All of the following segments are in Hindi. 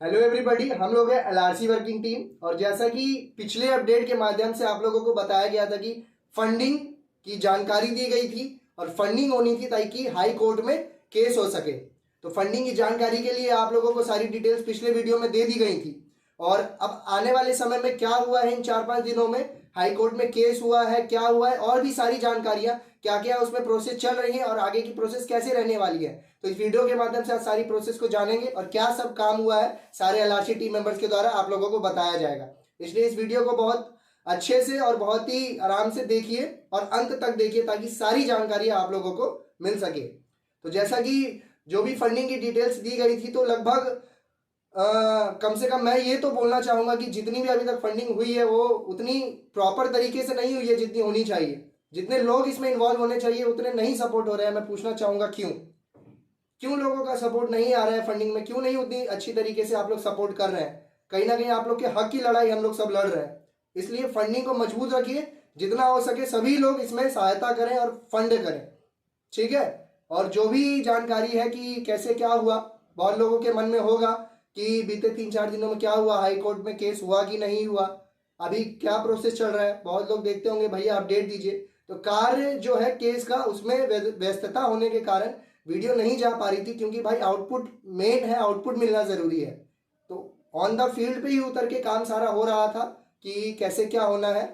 हेलो एवरीबॉडी, हम लोग हैं एलआरसी वर्किंग टीम। और जैसा कि पिछले अपडेट के माध्यम से आप लोगों को बताया गया था कि फंडिंग की जानकारी दी गई थी और फंडिंग होनी थी ताकि हाई कोर्ट में केस हो सके। तो फंडिंग की जानकारी के लिए आप लोगों को सारी डिटेल्स पिछले वीडियो में दे दी गई थी। और अब आने वाले समय में क्या हुआ है, इन 4-5 दिनों में हाई कोर्ट में केस हुआ है, क्या हुआ है, और भी सारी जानकारियां क्या क्या उसमें प्रोसेस चल रही है और आगे की प्रोसेस कैसे रहने वाली है। तो इस वीडियो के माध्यम से आज सारी प्रोसेस को जानेंगे और क्या सब काम हुआ है सारे एलआरसी टीम मेंबर्स के द्वारा आप लोगों को बताया जाएगा। इसलिए इस वीडियो को बहुत अच्छे से और बहुत ही आराम से देखिए और अंत तक देखिए ताकि सारी जानकारी आप लोगों को मिल सके। तो जैसा कि जो भी फंडिंग की डिटेल्स दी गई थी, तो लगभग कम से कम मैं ये तो बोलना चाहूंगा कि जितनी भी अभी तक फंडिंग हुई है वो उतनी प्रॉपर तरीके से नहीं हुई है जितनी होनी चाहिए। जितने लोग इसमें इन्वॉल्व होने चाहिए उतने नहीं सपोर्ट हो रहे हैं। मैं पूछना चाहूंगा क्यों लोगों का सपोर्ट नहीं आ रहा है फंडिंग में, क्यों नहीं उतनी अच्छी तरीके से आप लोग सपोर्ट कर रहे हैं। कहीं ना कहीं आप लोग के हक की लड़ाई हम लोग सब लड़ रहे हैं। इसलिए फंडिंग को मजबूत रखिए, जितना हो सके सभी लोग इसमें सहायता करें और फंड करें, ठीक है। और जो भी जानकारी है कि कैसे क्या हुआ, बहुत लोगों के मन में होगा कि बीते 3-4 दिनों में क्या हुआ, हाई कोर्ट में केस हुआ कि नहीं हुआ, अभी क्या प्रोसेस चल रहा है। बहुत लोग देखते होंगे भैया अपडेट दीजिए। तो कार्य जो है केस का उसमें व्यस्तता होने के कारण वीडियो नहीं जा पा रही थी, क्योंकि भाई आउटपुट मेन है, आउटपुट मिलना जरूरी है। तो ऑन द फील्ड पे ही उतर के काम सारा हो रहा था कि कैसे क्या होना है।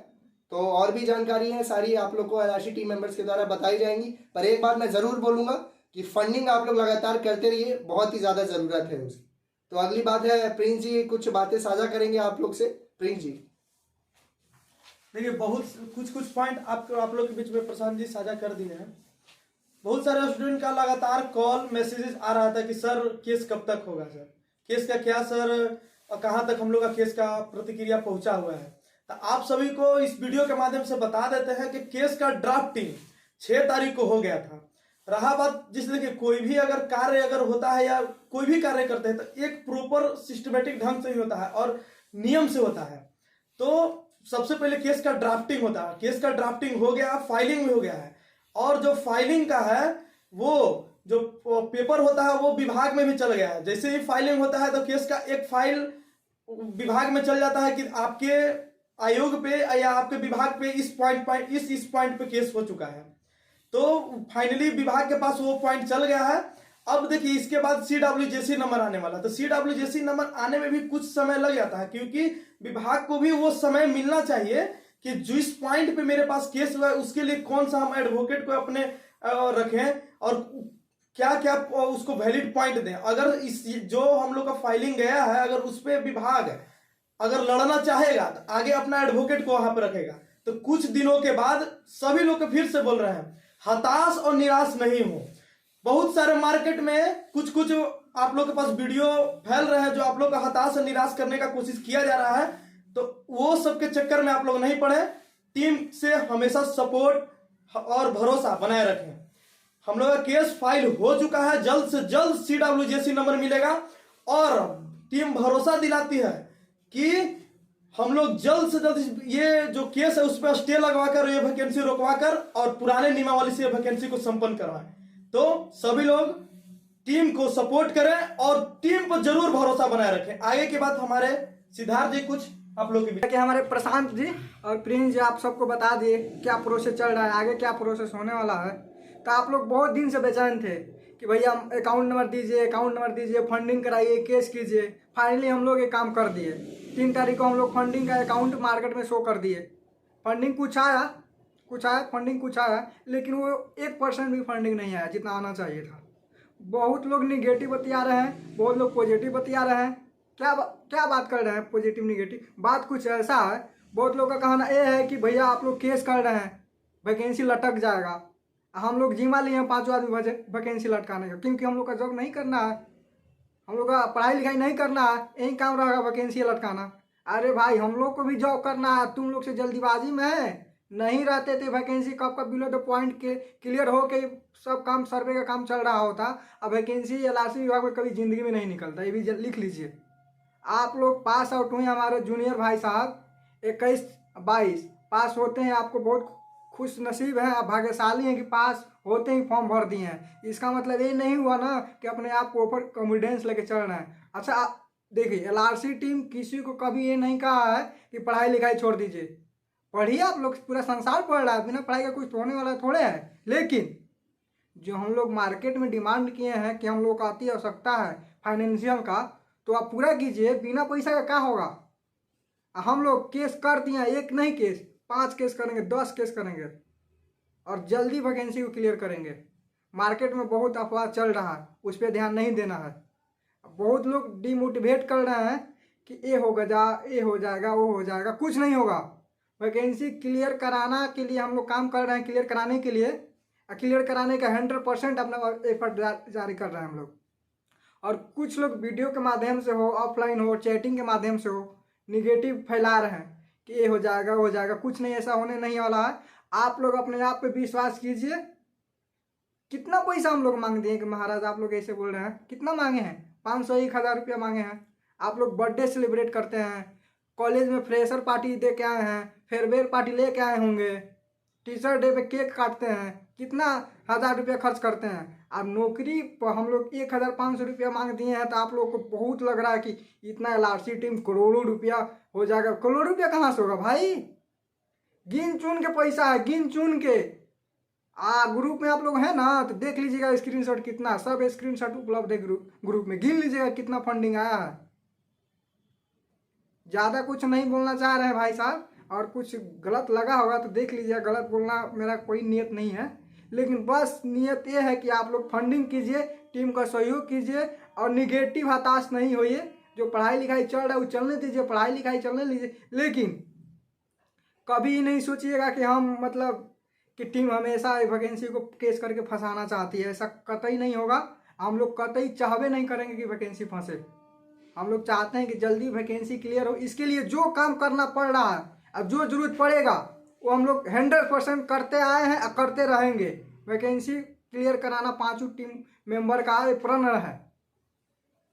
तो और भी जानकारी है सारी आप लोग को एलआरसी टीम मेंबर्स के द्वारा बताई जाएंगी। पर एक बात मैं जरूर बोलूंगा कि फंडिंग आप लोग लगातार करते रहिए, बहुत ही ज्यादा जरूरत है उसकी। तो अगली बात है प्रिंस जी कुछ बातें साझा करेंगे आप लोग से। प्रिंस जी देखिए, बहुत कुछ पॉइंट आप लोग के बीच में प्रशांत जी साझा कर दिए हैं। बहुत सारे स्टूडेंट का लगातार कॉल मैसेजेस आ रहा था कि सर केस कब तक होगा, सर केस का क्या, सर कहाँ तक हम लोग का केस का प्रतिक्रिया पहुंचा हुआ है। तो आप सभी को इस वीडियो के माध्यम से बता देते हैं कि केस का ड्राफ्टिंग 6 तारीख को हो गया था। रहा बात, जिस देखिए कोई भी अगर कार्य अगर होता है या कोई भी कार्य करते हैं तो एक प्रॉपर सिस्टमेटिक ढंग से ही होता है और नियम से होता है। तो सबसे पहले केस का ड्राफ्टिंग होता है, केस का ड्राफ्टिंग हो गया, फाइलिंग भी हो गया है। और जो फाइलिंग का है वो जो पेपर होता है वो विभाग में भी चल गया है। जैसे ही फाइलिंग होता है तो केस का एक फाइल विभाग में चल जाता है कि आपके आयोग पे या आपके विभाग पे इस पॉइंट पे केस हो चुका है। तो फाइनली विभाग के पास वो पॉइंट चल गया है। अब देखिए इसके बाद CWJC नंबर आने वाला, तो CWJC नंबर आने में भी कुछ समय लग जाता है, क्योंकि विभाग को भी वो समय मिलना चाहिए कि जिस पॉइंट पे मेरे पास केस हुआ है उसके लिए कौन सा हम एडवोकेट को अपने रखें और क्या क्या उसको वैलिड पॉइंट दें। अगर इस जो हम लोग का फाइलिंग गया है अगर उस पर विभाग अगर लड़ना चाहेगा तो आगे अपना एडवोकेट को वहां पर रखेगा। तो कुछ दिनों के बाद सभी लोग को फिर से बोल रहे हैं, हताश और निराश नहीं हो। बहुत सारे मार्केट में कुछ आप लोग के पास वीडियो फैल रहे हैं जो आप लोग का हताश और निराश करने का कोशिश किया जा रहा है। तो वो सबके चक्कर में आप लोग नहीं पड़े। टीम से हमेशा सपोर्ट और भरोसा बनाए रखें। हम लोग का केस फाइल हो चुका है, जल्द से जल्द CWJC नंबर मिलेगा और टीम भरोसा दिलाती है कि हम लोग जल्द से जल्द ये जो केस है उस पर स्टे लगवाकर ये वैकेंसी रोकवाकर और पुराने नियमावली से वैकेंसी को संपन्न करवाएं। तो सभी लोग टीम को सपोर्ट करें और टीम पर जरूर भरोसा बनाए रखें। आगे की बात हमारे सिद्धार्थ जी कुछ आप लोग कि हमारे प्रशांत जी और प्रिंस जी आप सबको बता दिए क्या प्रोसेस चल रहा है, आगे क्या प्रोसेस होने वाला है। तो आप लोग बहुत दिन से बेचैन थे कि भैया अकाउंट नंबर दीजिए, अकाउंट नंबर दीजिए, फंडिंग कराइए, केस कीजिए। फाइनली हम लोग ये काम कर दिए। 3 तारीख को हम लोग फंडिंग का अकाउंट मार्केट में शो कर दिए। फंडिंग कुछ आया, फंडिंग कुछ आया, लेकिन वो 1% भी फंडिंग नहीं आया जितना आना चाहिए था। बहुत लोग निगेटिव बतिया रहे हैं, बहुत लोग पॉजिटिव बतिया रहे हैं। क्या बात कर रहे हैं पॉजिटिव निगेटिव? बात कुछ ऐसा है, बहुत लोग का कहना ये है कि भैया आप लोग केस कर रहे हैं, वैकेंसी लटक जाएगा। हम लोग जिम्मा लिए हैं 5 आदमी वैकेंसी लटकाने का, क्योंकि हम लोग का जॉब नहीं करना है, हम लोग का पढ़ाई लिखाई नहीं करना है, यही काम रहेगा वैकेंसी लटकाना। अरे भाई हम लोग को भी जॉब करना है, तुम लोग से जल्दीबाजी में है नहीं रहते थे। वैकेंसी कब कब बिलो द पॉइंट के क्लियर हो के सब काम सर्वे का काम चल रहा होता। अब वैकेंसी एलआरसी विभाग में कभी जिंदगी में नहीं निकलता, ये भी लिख लीजिए। आप लोग पास आउट हुए, हमारे जूनियर भाई साहब 21-22 पास होते हैं। आपको बहुत खुश नसीब है, आप भाग्यशाली हैं कि पास होते ही फॉर्म भर दिए हैं। इसका मतलब ये नहीं हुआ ना कि अपने आप को ऊपर कॉन्फिडेंस लेके चल रहे हैं। अच्छा देखिए एलआरसी टीम किसी को कभी ये नहीं कहा है कि पढ़ाई लिखाई छोड़ दीजिए, पढ़िए आप लोग, पूरा संसार पढ़ रहा है, बिना पढ़ाई का कुछ होने वाला थोड़े है। लेकिन जो हम लोग मार्केट में डिमांड किए हैं कि हम लोग को अति आवश्यकता है फाइनेंशियल का, तो आप पूरा कीजिए। बिना पैसा का क्या होगा? हम लोग केस कर दिए, एक नहीं केस 5 केस करेंगे, 10 केस करेंगे और जल्दी वैकेंसी को क्लियर करेंगे। मार्केट में बहुत अफवाह चल रहा है, उस पर ध्यान नहीं देना है। बहुत लोग डिमोटिवेट कर रहे हैं कि ये हो जाएगा, वो हो जाएगा, कुछ नहीं होगा। वैकेंसी क्लियर कराना के लिए हम लोग काम कर रहे हैं, क्लियर कराने के लिए, क्लियर कराने का 100% अपना एफर्ट जारी कर रहे हैं हम लोग। और कुछ लोग वीडियो के माध्यम से हो, ऑफलाइन हो, चैटिंग के माध्यम से हो, निगेटिव फैला रहे हैं कि ये हो जाएगा, वो हो जाएगा। कुछ नहीं, ऐसा होने नहीं वाला है। आप लोग अपने आप पे विश्वास कीजिए। कितना पैसा हम लोग मांग दिए कि महाराज आप लोग ऐसे बोल रहे हैं? कितना मांगे हैं? 500 1000 रुपया मांगे हैं। आप लोग बर्थडे सेलिब्रेट करते हैं, कॉलेज में फ्रेशर पार्टी दे के आए हैं, फेयरवेल पार्टी ले के आए होंगे, टीचर डे पे केक काटते हैं, कितना 1000 रुपया खर्च करते हैं। अब नौकरी पर हम लोग 1500 रुपया मांग दिए हैं, तो आप लोग को बहुत लग रहा है कि इतना एलआरसी टीम करोड़ों रुपया हो जाएगा। करोड़ों रुपया कहाँ से होगा भाई? गिन चुन के पैसा है, गिन चुन के। ग्रुप में आप लोग हैं ना, तो देख लीजिएगा स्क्रीनशॉट कितना, सब स्क्रीनशॉट उपलब्ध है ग्रुप में, गिन लीजिएगा कितना फंडिंग आया है। ज़्यादा कुछ नहीं बोलना चाह रहे हैं भाई साहब, और कुछ गलत लगा होगा तो देख लीजिए। गलत बोलना मेरा कोई नियत नहीं है, लेकिन बस नियत ये है कि आप लोग फंडिंग कीजिए, टीम का सहयोग कीजिए और निगेटिव हताश नहीं होइए। जो पढ़ाई लिखाई चल रहा है वो चलने दीजिए, पढ़ाई लिखाई चलने लीजिए, लेकिन कभी नहीं सोचिएगा कि हम मतलब कि टीम हमेशा वैकेंसी को केस करके फंसाना चाहती है। ऐसा कतई नहीं होगा। हम लोग कतई चाहबे नहीं करेंगे कि वैकेंसी फंसे। हम लोग चाहते हैं कि जल्दी वैकेंसी क्लियर हो। इसके लिए जो काम करना पड़ रहा है, अब जो जरूरत पड़ेगा वो हम लोग 100% करते आए हैं और करते रहेंगे। वैकेंसी क्लियर कराना 5 टीम मेंबर का प्रण है,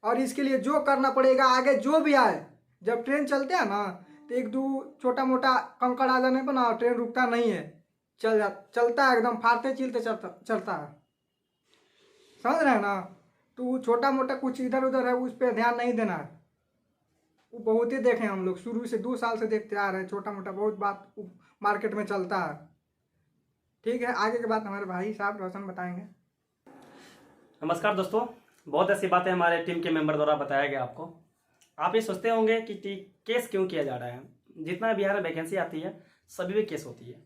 और इसके लिए जो करना पड़ेगा आगे जो भी आए। जब ट्रेन चलते हैं ना, तो 1-2 छोटा मोटा कंकड़ आ जाने पर ना ट्रेन रुकता नहीं है, चलता है एकदम फाड़ते चिलते चलता है। समझ रहे हैं ना? तो छोटा मोटा कुछ इधर उधर है, उस पर ध्यान नहीं देना है। वो बहुत ही देखे हम लोग, शुरू से 2 साल से देखते आ रहे हैं। छोटा मोटा बहुत बात मार्केट में चलता है। ठीक है, आगे की बात हमारे भाई साहब रोशन बताएंगे। नमस्कार दोस्तों, बहुत ऐसी बातें हमारे टीम के मेंबर द्वारा बताया गया आपको। आप ये सोचते होंगे कि केस क्यों किया जा रहा है। जितना बिहार में वैकेंसी आती है सभी में केस होती है।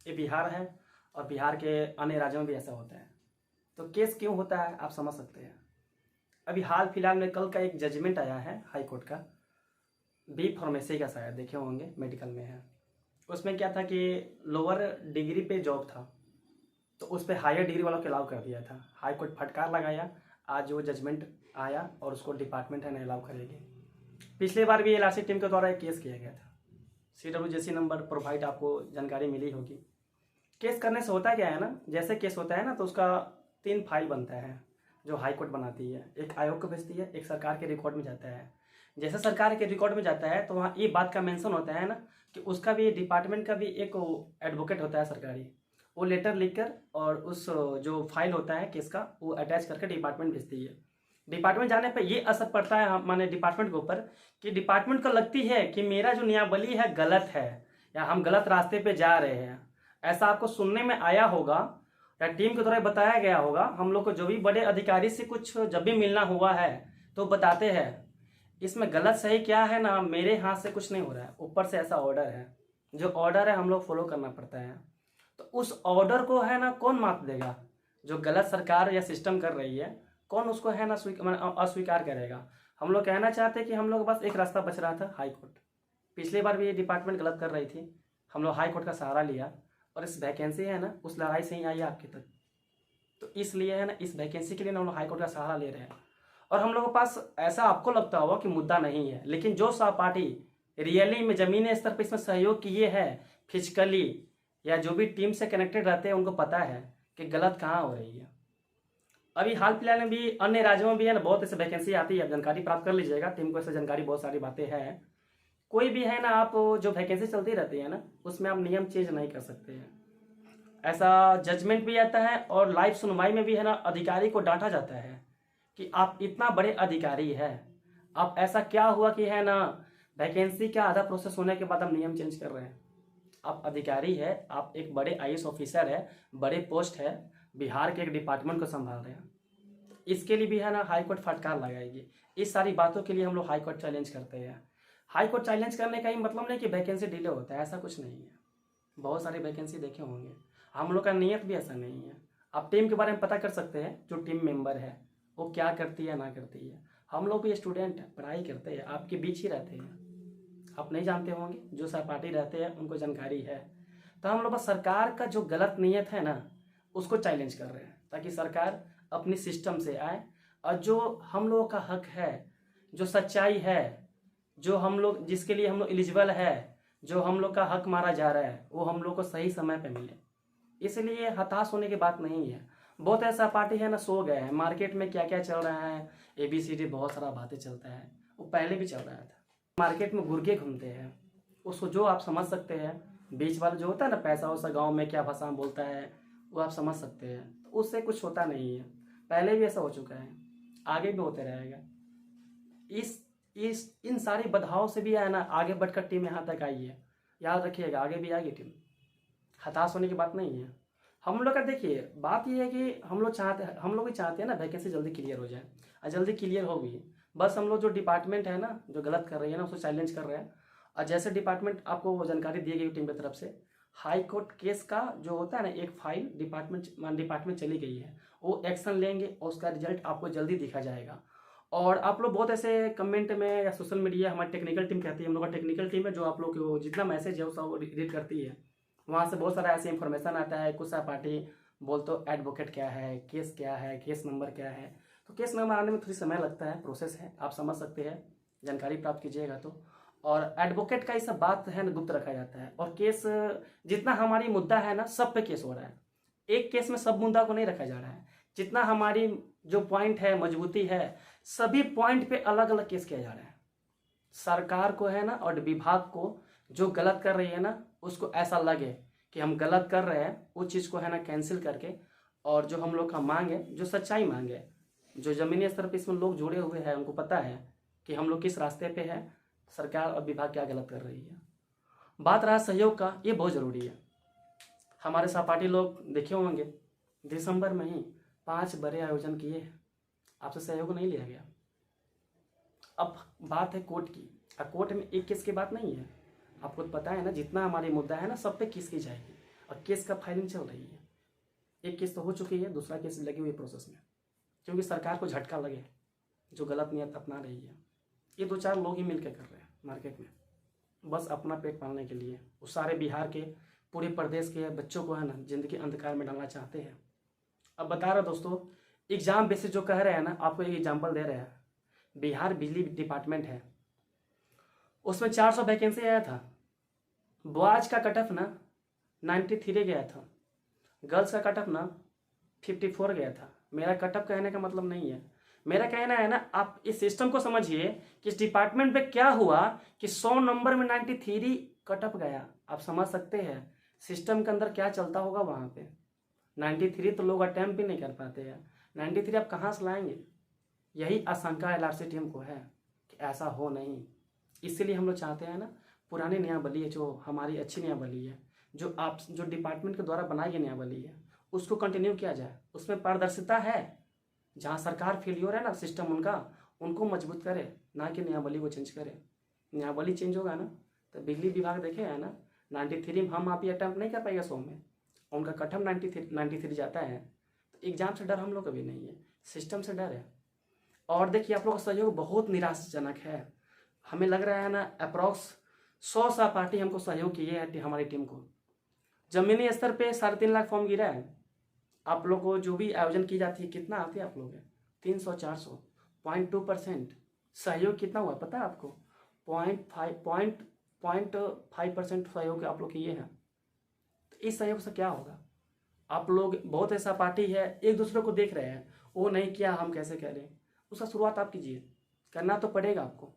ये बिहार है और बिहार के अन्य राज्यों में भी ऐसा होता है। तो केस क्यों होता है आप समझ सकते हैं। अभी हाल फिलहाल में कल का एक जजमेंट आया है हाई कोर्ट का, बी फार्मेसी का, शायद देखे होंगे, मेडिकल में है। उसमें क्या था कि लोअर डिग्री पे जॉब था, तो उस पर हायर डिग्री वालों को अलाउ कर दिया था। हाई कोर्ट फटकार लगाया, आज वो जजमेंट आया और उसको डिपार्टमेंट है ना अलाउ करेगी। पिछले बार भी एलआरसी टीम के द्वारा एक केस किया गया था। CWJC नंबर प्रोवाइड आपको जानकारी मिली होगी। केस करने से होता क्या है ना, जैसे केस होता है ना तो उसका 3 फाइल बनता है जो हाई कोर्ट बनाती है। एक आयोग को भेजती है, एक सरकार के रिकॉर्ड में जाता है। जैसे सरकार के रिकॉर्ड में जाता है तो वहाँ ये बात का मेंशन होता है ना कि उसका भी डिपार्टमेंट का भी एक एडवोकेट होता है सरकारी, वो लेटर लिखकर और उस जो फाइल होता है केस का वो अटैच करके डिपार्टमेंट भेजती है। डिपार्टमेंट जाने पर ये असर पड़ता है माने डिपार्टमेंट के ऊपर कि डिपार्टमेंट को लगती है कि मेरा जो नियमावली है गलत है या हम गलत रास्ते पे जा रहे हैं। ऐसा आपको सुनने में आया होगा या टीम के द्वारा बताया गया होगा। हम लोग को जो भी बड़े अधिकारी से कुछ जब भी मिलना हुआ है तो बताते हैं इसमें गलत सही क्या है ना, मेरे हाथ से कुछ नहीं हो रहा है, ऊपर से ऐसा ऑर्डर है। जो ऑर्डर है हम लोग फॉलो करना पड़ता है। तो उस ऑर्डर को है ना कौन माप देगा? जो गलत सरकार या सिस्टम कर रही है, कौन उसको है ना अस्वीकार करेगा? हम लोग कहना चाहते हैं कि हम लोग बस एक रास्ता बच रहा था, हाई कोर्ट। पिछली बार भी ये डिपार्टमेंट गलत कर रही थी, हम लोग हाई कोर्ट का सहारा लिया और इस वैकेंसी है ना उस लड़ाई से ही आई है आपके तक। तो इसलिए है ना इस वैकेंसी के लिए ना हम लोग हाई कोर्ट का सहारा ले रहे हैं। और हम लोगों के पास ऐसा आपको लगता होगा कि मुद्दा नहीं है, लेकिन जो सहपाठी रियली में जमीनी स्तर पर इसमें सहयोग किए हैं फिजिकली या जो भी टीम से कनेक्टेड रहते हैं उनको पता है कि गलत कहाँ हो रही है। अभी हाल फिलहाल में भी अन्य राज्यों में भी है ना बहुत ऐसे वैकेंसी आती है, जानकारी प्राप्त कर लीजिएगा। टीम को ऐसे जानकारी बहुत सारी बातें हैं। कोई भी है ना आप जो वैकेंसी चलती रहती है ना उसमें आप नियम चेंज नहीं कर सकते हैं। ऐसा जजमेंट भी आता है और लाइव सुनवाई में भी है ना अधिकारी को डांटा जाता है कि आप इतना बड़े अधिकारी है, अब ऐसा क्या हुआ कि है ना, वैकेंसी का आधा प्रोसेस होने के बाद हम नियम चेंज कर रहे हैं। आप अधिकारी है, आप एक बड़े आईएएस ऑफिसर है, बड़े पोस्ट है, बिहार के एक डिपार्टमेंट को संभाल रहे हैं, इसके लिए भी है ना हाई कोर्ट फटकार लगाएगी। इस सारी बातों के लिए हम लोग हाई कोर्ट चैलेंज करते हैं। हाई कोर्ट चैलेंज करने का ही मतलब नहीं कि वैकेंसी डिले होता है, ऐसा कुछ नहीं है। बहुत सारी वैकेंसी देखे होंगे, हम लोग का नियत भी ऐसा नहीं है। आप टीम के बारे में पता कर सकते हैं, जो टीम मेंबर है वो क्या करती है ना करती है। हम लोग भी स्टूडेंट हैं, पढ़ाई करते हैं, आपके बीच ही रहते हैं, आप नहीं जानते होंगे, जो सहपाठी रहते हैं उनको जानकारी है। तो हम लोग बस सरकार का जो गलत नियत है ना उसको चैलेंज कर रहे हैं, ताकि सरकार अपनी सिस्टम से आए और जो हम लोगों का हक है, जो सच्चाई है, जो हम लोग जिसके लिए हम लोग एलिजिबल है, जो हम लोग का हक मारा जा रहा है, वो हम लोग को सही समय पे मिले। इसलिए हताश होने की बात नहीं है। बहुत ऐसा पार्टी है ना सो गए हैं, मार्केट में क्या क्या चल रहा है, ABCD बहुत सारा बातें चलता है, वो पहले भी चल रहा था। मार्केट में गुर्गे घूमते हैं, उसको जो आप समझ सकते हैं, बीच वाला जो होता है ना पैसा वैसा, गाँव में क्या भाषा में बोलता है वो आप समझ सकते हैं, तो उससे कुछ होता नहीं है। पहले भी ऐसा हो चुका है, आगे भी होते रहेगा। इन सारी बाधाओं से भी है ना आगे बढ़कर टीम यहाँ तक आई है। याद रखिएगा, आगे भी आएगी टीम, हताश होने की बात नहीं है। हम लोग का देखिए बात ये है कि हम लोग भी चाहते हैं ना वैकेंसी जल्दी क्लियर हो जाए, और जल्दी क्लियर होगी। बस हम लोग जो डिपार्टमेंट है ना जो गलत कर रही है ना उसको चैलेंज कर रहे हैं। और जैसे डिपार्टमेंट आपको जानकारी दी गई टीम की तरफ से, हाई कोर्ट केस का जो होता है ना एक फाइल डिपार्टमेंट चली गई है, वो एक्शन लेंगे और उसका रिजल्ट आपको जल्दी दिखा जाएगा। और आप लोग बहुत ऐसे कमेंट में या सोशल मीडिया, हमारी टेक्निकल टीम कहती है, हम लोग का टेक्निकल टीम है जो आप लोग को जितना मैसेज है वो सब रीड करती है। वहाँ से बहुत सारा ऐसे इन्फॉर्मेशन आता है, कुछ सा पार्टी बोल तो एडवोकेट क्या है, केस नंबर क्या है। तो केस नंबर आने में थोड़ी समय लगता है, प्रोसेस है, आप समझ सकते हैं, जानकारी प्राप्त कीजिएगा तो। और एडवोकेट का ये सब बात है ना गुप्त रखा जाता है। और केस जितना हमारी मुद्दा है ना सब पे केस हो रहा है, एक केस में सब मुद्दा को नहीं रखा जा रहा है। जितना हमारी जो पॉइंट है, मजबूती है, सभी पॉइंट पे अलग अलग केस किया जा रहा है। सरकार को है ना और विभाग को जो गलत कर रही है ना उसको ऐसा लगे कि हम गलत कर रहे हैं, उस चीज़ को है ना कैंसिल करके, और जो हम लोग का मांग है, जो सच्चाई मांग है, जो जमीनी स्तर पर इसमें लोग जुड़े हुए हैं उनको पता है कि हम लोग किस रास्ते पे है, सरकार और विभाग क्या गलत कर रही है। बात रहा सहयोग का, ये बहुत ज़रूरी है। हमारे सहपाठी लोग देखे होंगे दिसंबर में ही 5 बड़े आयोजन किए, आपसे सहयोग नहीं लिया गया। अब बात है कोर्ट की, और कोर्ट में एक केस की बात नहीं है, आपको पता है ना जितना हमारी मुद्दा है ना सब पे केस की जाएगी, और केस का फाइलिंग चल रही है। एक केस तो हो चुकी है, दूसरा केस लगी हुई प्रोसेस में, क्योंकि सरकार को झटका लगे जो गलत नियत अपना रही है। ये 2-4 लोग ही मिलकर कर रहे हैं मार्केट में, बस अपना पेट पालने के लिए। वो सारे बिहार के, पूरे प्रदेश के बच्चों को है ना जिंदगी अंधकार में डालना चाहते हैं। अब बता रहा दोस्तों, एग्जाम बेसिस जो कह रहे हैं ना, आपको एक एग्जाम्पल दे रहे हैं। बिहार बिजली डिपार्टमेंट है, उसमें 400 वैकेंसी आया था। बॉयज का कटअप ना 93 गया था, गर्ल्स का कटअप ना 54 गया था। मेरा कटअप कहने का मतलब नहीं है, मेरा कहना है ना आप इस सिस्टम को समझिए कि इस डिपार्टमेंट पे क्या हुआ कि 100 नंबर में 93 कटअप गया। आप समझ सकते हैं सिस्टम के अंदर क्या चलता होगा वहाँ पे। 93 तो लोग अटैम्प्ट भी नहीं कर पाते हैं, 93 आप कहाँ से लाएंगे। यही आशंका LRC टीम को है कि ऐसा हो नहीं। इसीलिए हम लोग चाहते हैं ना पुरानी नियमावली है, जो हमारी अच्छी नियमावली है, जो डिपार्टमेंट के द्वारा बनाई गई नियमावली है, उसको कंटिन्यू किया जाए। उसमें पारदर्शिता है, जहाँ सरकार फेलियर है ना सिस्टम उनका, उनको मजबूत करे, ना कि नियमावली को चेंज करे। नियमावली चेंज होगा ना तो बिजली विभाग देखे है ना 93 में हम आप ही अटैम्प्ट नहीं कर पाएगा 100 में, उनका कटअप 93 जाता है। तो एग्जाम से डर हम लोग कभी नहीं है, सिस्टम से डर है। और देखिए आप लोग का सहयोग बहुत निराशाजनक है। हमें लग रहा है ना अप्रॉक्स 100 सा पार्टी हमको सहयोग किए है हमारी टीम को। जमीनी स्तर पे 3.5 लाख फॉर्म गिरा है। आप लोग को जो भी आयोजन की जाती है कितना आती है आप लोग 300-400, 0.2%। सहयोग कितना हुआ पता है आपको? 0.5% सहयोग आप लोग किए हैं। तो इस सहयोग से क्या होगा? आप लोग बहुत ऐसा पार्टी है एक दूसरे को देख रहे हैं, वो नहीं किया हम कैसे कह रहे हैं। उसका शुरुआत आप कीजिए, करना तो पड़ेगा आपको।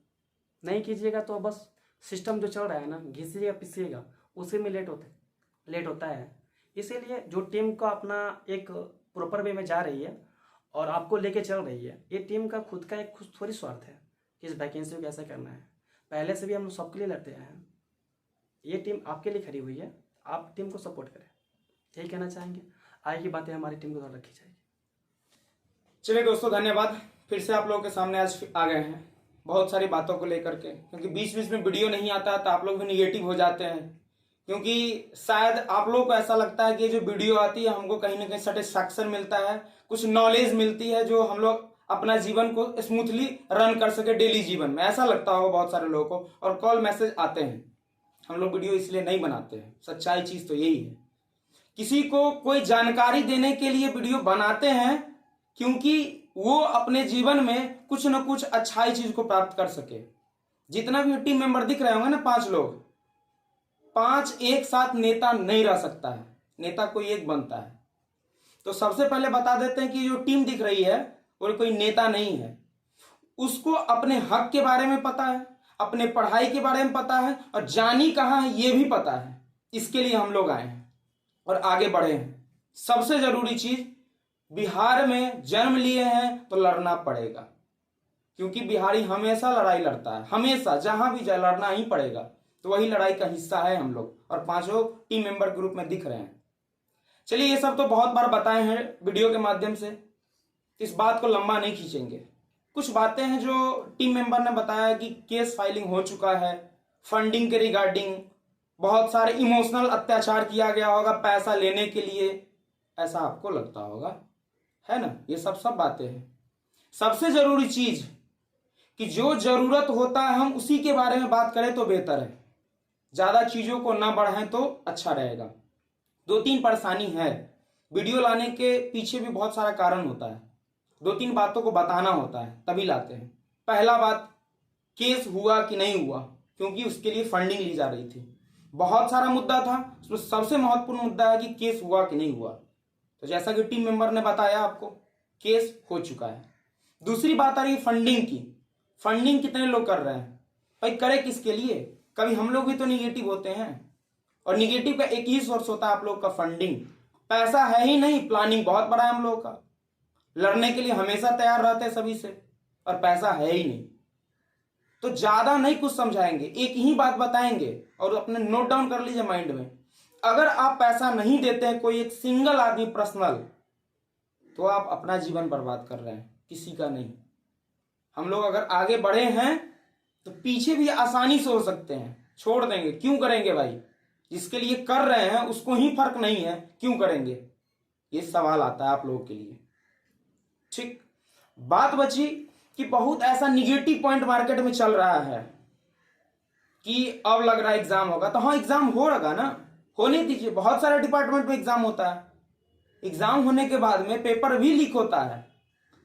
नहीं कीजिएगा तो बस सिस्टम जो चल रहा है ना घिसिएगा पिसिएगा, उसी में लेट होता है। इसीलिए जो टीम को अपना एक प्रॉपर वे में जा रही है और आपको लेके चल रही है, ये टीम का खुद का एक थोड़ी स्वार्थ है कि इस वैकेंसी को कैसे करना है। पहले से भी हम लोग सबके लिए लड़ते आए हैं, ये टीम आपके लिए खड़ी हुई है, आप टीम को सपोर्ट करें, यही कहना चाहेंगे। आगे की बातें हमारी टीम को थोड़ा रखी जाएगी। चलिए दोस्तों, धन्यवाद। फिर से आप लोगों के सामने आज आ गए हैं बहुत सारी बातों को लेकर के, क्योंकि बीच बीच में वीडियो नहीं आता तो आप लोग भी निगेटिव हो जाते हैं, क्योंकि शायद आप लोगों को ऐसा लगता है कि जो वीडियो आती है हमको कहीं ना कहीं सेटिस्फैक्शन मिलता है, कुछ नॉलेज मिलती है जो हम लोग अपना जीवन को स्मूथली रन कर सके डेली जीवन में, ऐसा लगता होगा बहुत सारे लोगों को। और कॉल मैसेज आते हैं, हम लोग वीडियो इसलिए नहीं बनाते हैं, सच्चाई चीज तो यही है। किसी को कोई जानकारी देने के लिए वीडियो बनाते हैं क्योंकि वो अपने जीवन में कुछ न कुछ अच्छाई चीज को प्राप्त कर सके। जितना भी टीम मेंबर दिख रहे होंगे ना, 5 लोग, 5 एक साथ नेता नहीं रह सकता है, नेता कोई एक बनता है। तो सबसे पहले बता देते हैं कि जो टीम दिख रही है वो कोई नेता नहीं है, उसको अपने हक के बारे में पता है, अपने पढ़ाई के बारे में पता है, और जानी कहाँ है ये भी पता है। इसके लिए हम लोग आए हैं और आगे बढ़े हैं। सबसे जरूरी चीज, बिहार में जन्म लिए हैं तो लड़ना पड़ेगा, क्योंकि बिहारी हमेशा लड़ाई लड़ता है, हमेशा जहां भी जाए लड़ना ही पड़ेगा। तो वही लड़ाई का हिस्सा है हम लोग, और 5 टीम मेंबर ग्रुप में दिख रहे हैं। चलिए, ये सब तो बहुत बार बताए हैं वीडियो के माध्यम से, इस बात को लंबा नहीं खींचेंगे। कुछ बातें हैं जो टीम मेंबर ने बताया कि केस फाइलिंग हो चुका है, फंडिंग के रिगार्डिंग बहुत सारे इमोशनल अत्याचार किया गया होगा पैसा लेने के लिए, ऐसा आपको लगता होगा, है ना। ये सब बातें हैं। सबसे जरूरी चीज कि जो जरूरत होता है हम उसी के बारे में बात करें तो बेहतर है, ज्यादा चीजों को ना बढ़ाएं तो अच्छा रहेगा। 2-3 परेशानी है, वीडियो लाने के पीछे भी बहुत सारा कारण होता है, 2-3 बातों को बताना होता है तभी लाते हैं। पहला बात, केस हुआ कि नहीं हुआ, क्योंकि उसके लिए फंडिंग ली जा रही थी। बहुत सारा मुद्दा था, उसमें सबसे महत्वपूर्ण मुद्दा है कि केस हुआ कि नहीं हुआ। तो जैसा कि टीम मेंबर ने बताया आपको, केस हो चुका है। दूसरी बात आ रही है फंडिंग की। फंडिंग कितने लोग कर रहे हैं भाई, करे किसके लिए। कभी हम लोग भी तो निगेटिव होते हैं, और निगेटिव का एक ही सोर्स होता है आप लोग का, फंडिंग। पैसा है ही नहीं, प्लानिंग बहुत बड़ा है हम लोग का, लड़ने के लिए हमेशा तैयार रहते हैं सभी से, और पैसा है ही नहीं। तो ज्यादा नहीं कुछ समझाएंगे, एक ही बात बताएंगे, और अपने नोट डाउन कर लीजिए माइंड में। अगर आप पैसा नहीं देते हैं कोई एक सिंगल आदमी पर्सनल, तो आप अपना जीवन बर्बाद कर रहे हैं, किसी का नहीं। हम लोग अगर आगे बढ़े हैं तो पीछे भी आसानी से हो सकते हैं, छोड़ देंगे, क्यों करेंगे भाई। जिसके लिए कर रहे हैं उसको ही फर्क नहीं है, क्यों करेंगे, ये सवाल आता है आप लोगों के लिए। ठीक, बात बची कि बहुत ऐसा निगेटिव पॉइंट मार्केट में चल रहा है कि अब लग रहा है एग्जाम होगा। तो हाँ, एग्जाम हो रहा ना, होने दीजिए। बहुत सारे डिपार्टमेंट में एग्जाम होता है, एग्जाम होने के बाद में पेपर भी लीक होता है,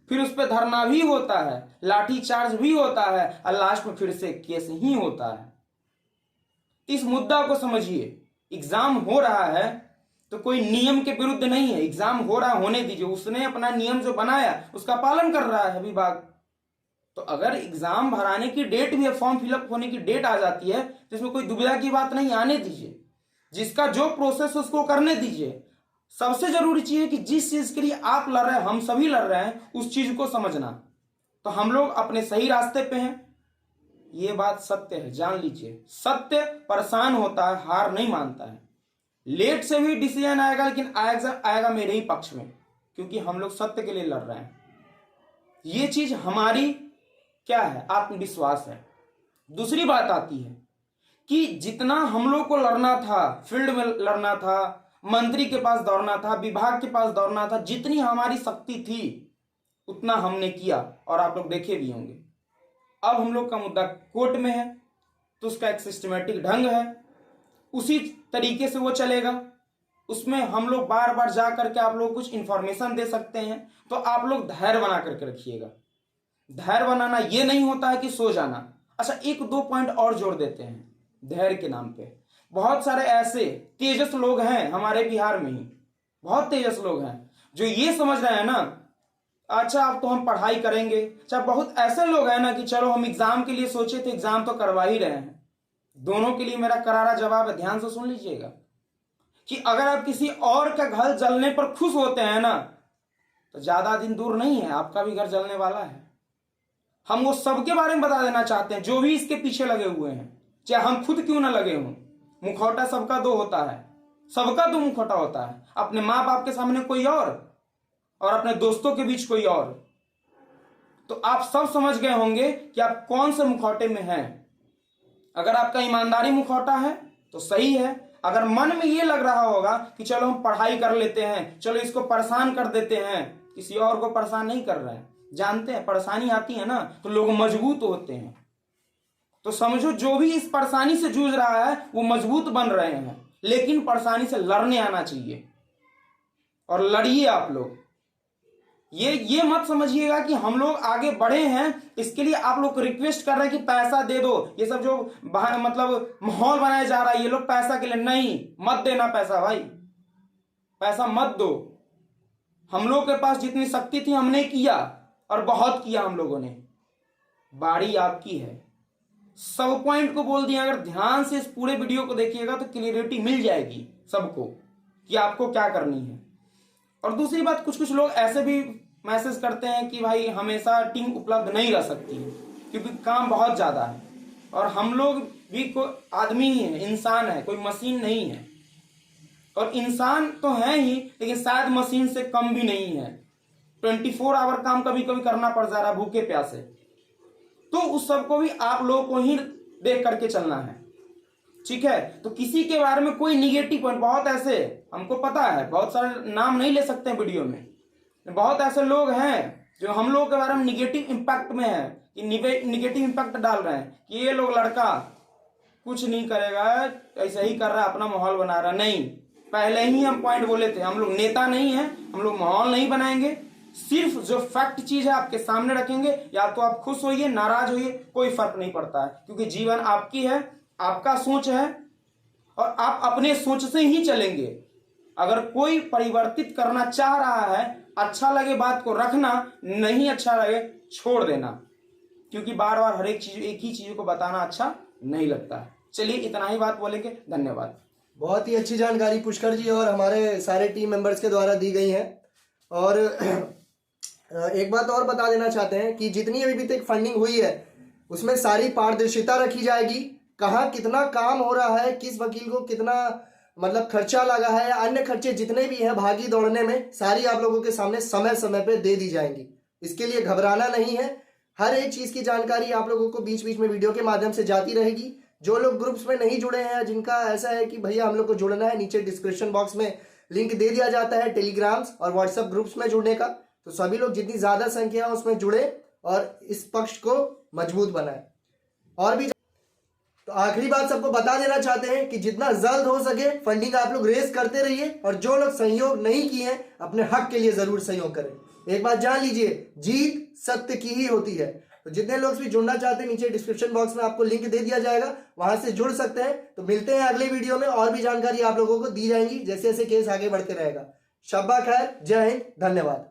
फिर उस पर धरना भी होता है, लाठी चार्ज भी होता है, और लास्ट में फिर से केस ही होता है। इस मुद्दा को समझिए, एग्जाम हो रहा है तो कोई नियम के विरुद्ध नहीं है, एग्जाम हो रहा है, होने दीजिए। उसने अपना नियम जो बनाया उसका पालन कर रहा है विभाग। तो अगर एग्जाम भराने की डेट भी है, फॉर्म फिलअप होने की डेट आ जाती है, तो इसमें कोई दुविधा की बात नहीं, आने दीजिए। जिसका जो प्रोसेस उसको करने दीजिए। सबसे जरूरी चीज है कि जिस चीज के लिए आप लड़ रहे हैं, हम सभी लड़ रहे हैं, उस चीज को समझना। तो हम लोग अपने सही रास्ते पे हैं, ये बात सत्य है, जान लीजिए। सत्य परेशान होता है, हार नहीं मानता है। लेट से भी डिसीजन आएगा, लेकिन आएगा मेरे ही पक्ष में, क्योंकि हम लोग सत्य के लिए लड़ रहे हैं। ये चीज हमारी क्या है, आत्मविश्वास है। दूसरी बात आती है कि जितना हम लोग को लड़ना था, फील्ड में लड़ना था, मंत्री के पास दौड़ना था, विभाग के पास दौड़ना था, जितनी हमारी शक्ति थी उतना हमने किया, और आप लोग देखे भी होंगे। अब हम लोग का मुद्दा कोर्ट में है, तो उसका एक सिस्टमेटिक ढंग है, उसी तरीके से वो चलेगा। उसमें हम लोग बार बार जा करके आप लोग कुछ इंफॉर्मेशन दे सकते हैं। तो आप लोग धैर्य बना करके रखिएगा। धैर्य बनाना ये नहीं होता है कि सो जाना। अच्छा, 1-2 पॉइंट और जोड़ देते हैं धैर्य के नाम पे। बहुत सारे ऐसे तेजस लोग हैं हमारे बिहार में ही, बहुत तेजस लोग हैं जो ये समझ रहे हैं ना, अच्छा अब तो हम पढ़ाई करेंगे। अच्छा, बहुत ऐसे लोग हैं ना कि चलो हम एग्जाम के लिए सोचे थे, एग्जाम तो करवा ही रहे हैं। दोनों के लिए मेरा करारा जवाब है, ध्यान से सुन लीजिएगा, कि अगर आप किसी और का घर जलने पर खुश होते हैं ना, तो ज्यादा दिन दूर नहीं है, आपका भी घर जलने वाला है। हम वो सबके बारे में बता देना चाहते हैं जो भी इसके पीछे लगे हुए हैं, चाहे हम खुद क्यों ना लगे हों। मुखौटा सबका दो होता है, सबका दो मुखौटा होता है, अपने माँ बाप के सामने कोई और अपने दोस्तों के बीच कोई और। तो आप सब समझ गए होंगे कि आप कौन से मुखौटे में हैं। अगर आपका ईमानदारी मुखौटा है तो सही है। अगर मन में ये लग रहा होगा कि चलो हम पढ़ाई कर लेते हैं, चलो इसको परेशान कर देते हैं, किसी और को परेशान नहीं कर रहे हैं। जानते हैं परेशानी आती है ना तो लोग मजबूत होते हैं। तो समझो जो भी इस परेशानी से जूझ रहा है वो मजबूत बन रहे हैं, लेकिन परेशानी से लड़ने आना चाहिए और लड़िए आप लोग। ये मत समझिएगा कि हम लोग आगे बढ़े हैं इसके लिए आप लोग को रिक्वेस्ट कर रहे हैं कि पैसा दे दो। ये सब जो मतलब माहौल बनाया जा रहा है ये लोग पैसा के लिए, नहीं, मत देना पैसा भाई, पैसा मत दो। हम लोग के पास जितनी शक्ति थी हमने किया और बहुत किया हम लोगों ने। बारी आपकी है। सब पॉइंट को बोल दिया। अगर ध्यान से इस पूरे वीडियो को देखिएगा तो क्लियरिटी मिल जाएगी सबको कि आपको क्या करनी है। और दूसरी बात, कुछ कुछ लोग ऐसे भी मैसेज करते हैं कि भाई हमेशा टीम उपलब्ध नहीं रह सकती है क्योंकि काम बहुत ज्यादा है, और हम लोग भी कोई आदमी ही है, इंसान है, कोई मशीन नहीं है। और इंसान तो है ही लेकिन शायद मशीन से कम भी नहीं है। 24 आवर काम कभी कभी करना पड़ जा रहा है भूखे प्यासे। तो उस सबको भी आप लोगों को ही देख करके चलना है, ठीक है। तो किसी के बारे में कोई निगेटिव पॉइंट, बहुत ऐसे हमको पता है, बहुत सारे नाम नहीं ले सकते हैं वीडियो में, बहुत ऐसे लोग हैं जो हम लोगों के बारे में निगेटिव इंपैक्ट में है कि निगेटिव इंपैक्ट डाल रहे हैं कि ये लोग लड़का कुछ नहीं करेगा, ऐसा ही कर रहा है, अपना माहौल बना रहा है। नहीं, पहले ही हम पॉइंट बोले थे, हम लोग नेता नहीं है, हम लोग माहौल नहीं बनाएंगे। सिर्फ जो फैक्ट चीज है आपके सामने रखेंगे, या तो आप खुश होइए नाराज होइए, कोई फर्क नहीं पड़ता है, क्योंकि जीवन आपकी है, आपका सोच है और आप अपने सोच से ही चलेंगे। अगर कोई परिवर्तित करना चाह रहा है, अच्छा लगे बात को रखना, नहीं अच्छा लगे छोड़ देना, क्योंकि बार बार हर एक चीज एक ही चीज को बताना अच्छा नहीं लगता है। चलिए इतना ही बात बोलेंगे, धन्यवाद। बहुत ही अच्छी जानकारी पुष्कर जी और हमारे सारे टीम मेंबर्स के द्वारा दी गई है। और एक बात और बता देना चाहते हैं कि जितनी अभी तक फंडिंग हुई है उसमें सारी पारदर्शिता रखी जाएगी। कहाँ कितना काम हो रहा है, किस वकील को कितना मतलब खर्चा लगा है, अन्य खर्चे जितने भी हैं भागी दौड़ने में, सारी आप लोगों के सामने समय समय पे दे दी जाएंगी। इसके लिए घबराना नहीं है। हर एक चीज की जानकारी आप लोगों को बीच बीच में वीडियो के माध्यम से जाती रहेगी। जो लोग ग्रुप्स में नहीं जुड़े हैं, जिनका ऐसा है कि भैया हम लोग को जुड़ना है, नीचे डिस्क्रिप्शन बॉक्स में लिंक दे दिया जाता है टेलीग्राम्स और व्हाट्सएप ग्रुप्स में जुड़ने का। तो सभी लोग जितनी ज्यादा संख्या है उसमें जुड़े और इस पक्ष को मजबूत बनाए। और भी तो आखिरी बात सबको बता देना चाहते हैं कि जितना जल्द हो सके फंडिंग आप लोग रेस करते रहिए, और जो लोग सहयोग नहीं किए हैं अपने हक के लिए जरूर सहयोग करें। एक बात जान लीजिए, जीत सत्य की ही होती है। तो जितने लोग भी जुड़ना चाहते हैं नीचे डिस्क्रिप्शन बॉक्स में आपको लिंक दे दिया जाएगा, वहां से जुड़ सकते हैं। तो मिलते हैं अगले वीडियो में, और भी जानकारी आप लोगों को दी जाएगी जैसे जैसे केस आगे बढ़ते रहेगा। शब्बा खैर, जय हिंद, धन्यवाद।